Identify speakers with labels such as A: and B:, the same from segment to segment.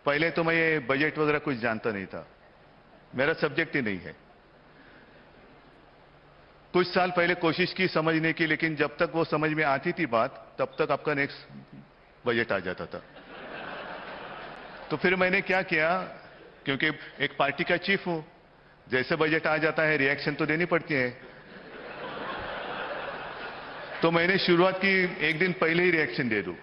A: पहले तो मैं ये बजट वगैरह कुछ जानता नहीं था, मेरा सब्जेक्ट ही नहीं है। कुछ साल पहले कोशिश की समझने की, लेकिन जब तक वो समझ में आती थी बात, तब तक आपका नेक्स्ट बजट आ जाता था। तो फिर मैंने क्या किया, क्योंकि एक पार्टी का चीफ हूं, जैसे बजट आ जाता है रिएक्शन तो देनी पड़ती है। तो मैंने शुरुआत की, एक दिन पहले ही रिएक्शन दे दूं।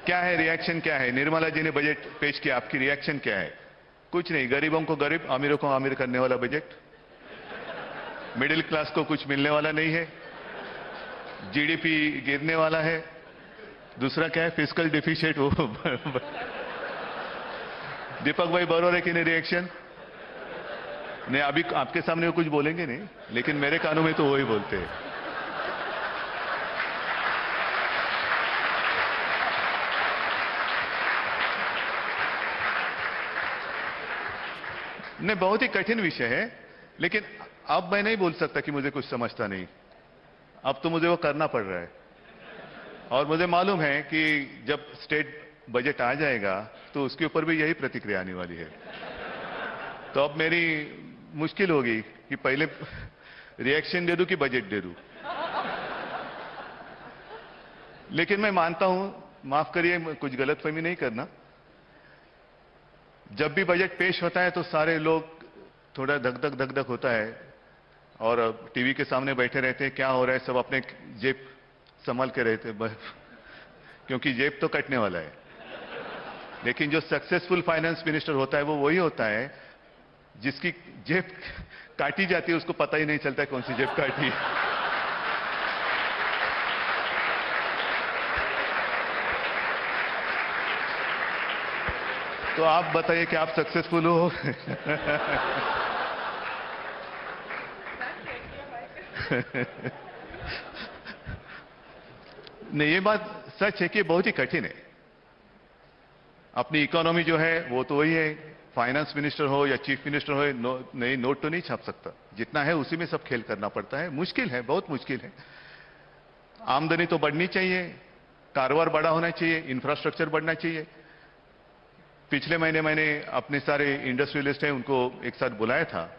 A: क्या है रिएक्शन, क्या है? निर्मला जी ने बजट पेश किया, आपकी रिएक्शन क्या है? कुछ नहीं, गरीबों को गरीब, अमीरों को अमीर करने वाला बजट, मिडिल क्लास को कुछ मिलने वाला नहीं है, जीडीपी गिरने वाला है, दूसरा क्या है, फिस्कल डिफिसिट। वो दीपक भाई बरोबर है कि नहीं रिएक्शन? नहीं, अभी आपके सामने वो कुछ बोलेंगे नहीं, लेकिन मेरे कानों में तो वो ही बोलते हैं। नहीं, बहुत ही कठिन विषय है, लेकिन अब मैं नहीं बोल सकता कि मुझे कुछ समझता नहीं। अब तो मुझे वो करना पड़ रहा है, और मुझे मालूम है कि जब स्टेट बजट आ जाएगा तो उसके ऊपर भी यही प्रतिक्रिया आने वाली है। तो अब मेरी मुश्किल होगी कि पहले रिएक्शन दे दूं कि बजट दे दूं। लेकिन मैं मानता हूं, माफ करिए, कुछ गलतफहमी नहीं करना, जब भी बजट पेश होता है तो सारे लोग थोड़ा धक धक होता है, और टीवी के सामने बैठे रहते हैं, क्या हो रहा है, सब अपने जेब संभाल के रहते हैं, क्योंकि जेब तो कटने वाला है। लेकिन जो सक्सेसफुल फाइनेंस मिनिस्टर होता है वो वही होता है जिसकी जेब काटी जाती है, उसको पता ही नहीं चलता है कौन सी जेब काटी। तो आप बताइए कि आप सक्सेसफुल हो? नहीं, ये बात सच है कि बहुत ही कठिन है। अपनी इकोनॉमी जो है वो तो वही है, फाइनेंस मिनिस्टर हो या चीफ मिनिस्टर हो, नई नोट तो नहीं छाप सकता, जितना है उसी में सब खेल करना पड़ता है। मुश्किल है, बहुत मुश्किल है। आमदनी तो बढ़नी चाहिए, कारोबार बड़ा होना चाहिए, इंफ्रास्ट्रक्चर बढ़ना चाहिए। पिछले महीने मैंने अपने सारे इंडस्ट्रियलिस्ट हैं उनको एक साथ बुलाया था,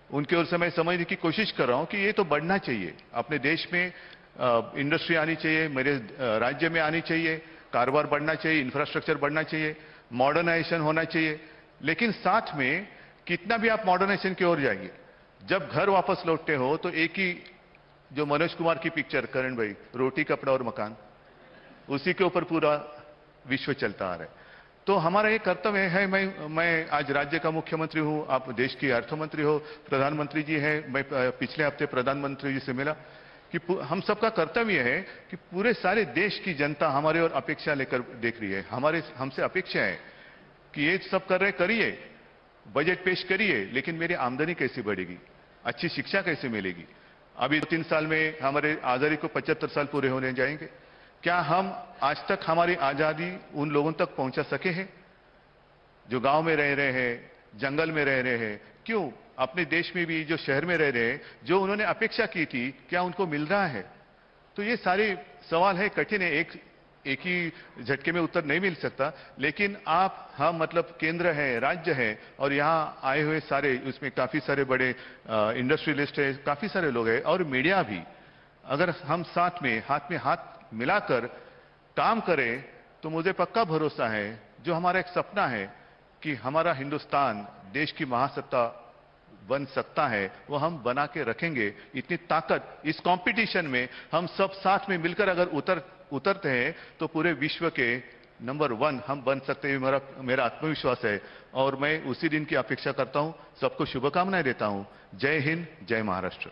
A: उनकी ओर से मैं समझने की कोशिश कर रहा हूं कि ये तो बढ़ना चाहिए, अपने देश में इंडस्ट्री आनी चाहिए, मेरे राज्य में आनी चाहिए, कारोबार बढ़ना चाहिए, इंफ्रास्ट्रक्चर बढ़ना चाहिए, मॉडर्नाइजेशन होना चाहिए। लेकिन साथ में कितना भी आप मॉडर्नाइजेशन की ओर जाएंगे, जब घर वापस लौटते हो तो एक ही, जो मनोज कुमार की पिक्चर, करण भाई, रोटी कपड़ा और मकान, उसी के ऊपर पूरा विश्व चलता आ रहा है। तो हमारा ये कर्तव्य है, मैं आज राज्य का मुख्यमंत्री हूं, आप देश की अर्थमंत्री हो, प्रधानमंत्री जी हैं, मैं पिछले हफ्ते प्रधानमंत्री जी से मिला, कि हम सबका कर्तव्य है कि पूरे सारे देश की जनता हमारे और अपेक्षा लेकर देख रही है, हमसे अपेक्षा है कि ये सब कर रहे, करिए, बजट पेश करिए, लेकिन मेरी आमदनी कैसे बढ़ेगी, अच्छी शिक्षा कैसे मिलेगी। अभी 2-3 साल में हमारे आजादी को 75 साल पूरे होने जाएंगे। क्या हम आज तक हमारी आजादी उन लोगों तक पहुंचा सके हैं जो गांव में रह रहे हैं, जंगल में रह रहे हैं? क्यों अपने देश में भी जो शहर में रह रहे हैं, जो उन्होंने अपेक्षा की थी, क्या उनको मिल रहा है? तो ये सारे सवाल है, कठिन है, एक ही झटके में उत्तर नहीं मिल सकता। लेकिन आप, हम मतलब केंद्र है, राज्य है, और यहाँ आए हुए सारे, उसमें काफी सारे बड़े इंडस्ट्रियलिस्ट है, काफी सारे लोग हैं, और मीडिया भी, अगर हम साथ में हाथ मिलाकर काम करें तो मुझे पक्का भरोसा है, जो हमारा एक सपना है कि हमारा हिंदुस्तान देश की महासत्ता बन सकता है, वो हम बना के रखेंगे। इतनी ताकत इस कंपटीशन में, हम सब साथ में मिलकर अगर उतरते हैं तो पूरे विश्व के नंबर 1 हम बन सकते हैं। मेरा आत्मविश्वास है, और मैं उसी दिन की अपेक्षा करता हूं। सबको शुभकामनाएं देता हूं। जय हिंद, जय महाराष्ट्र।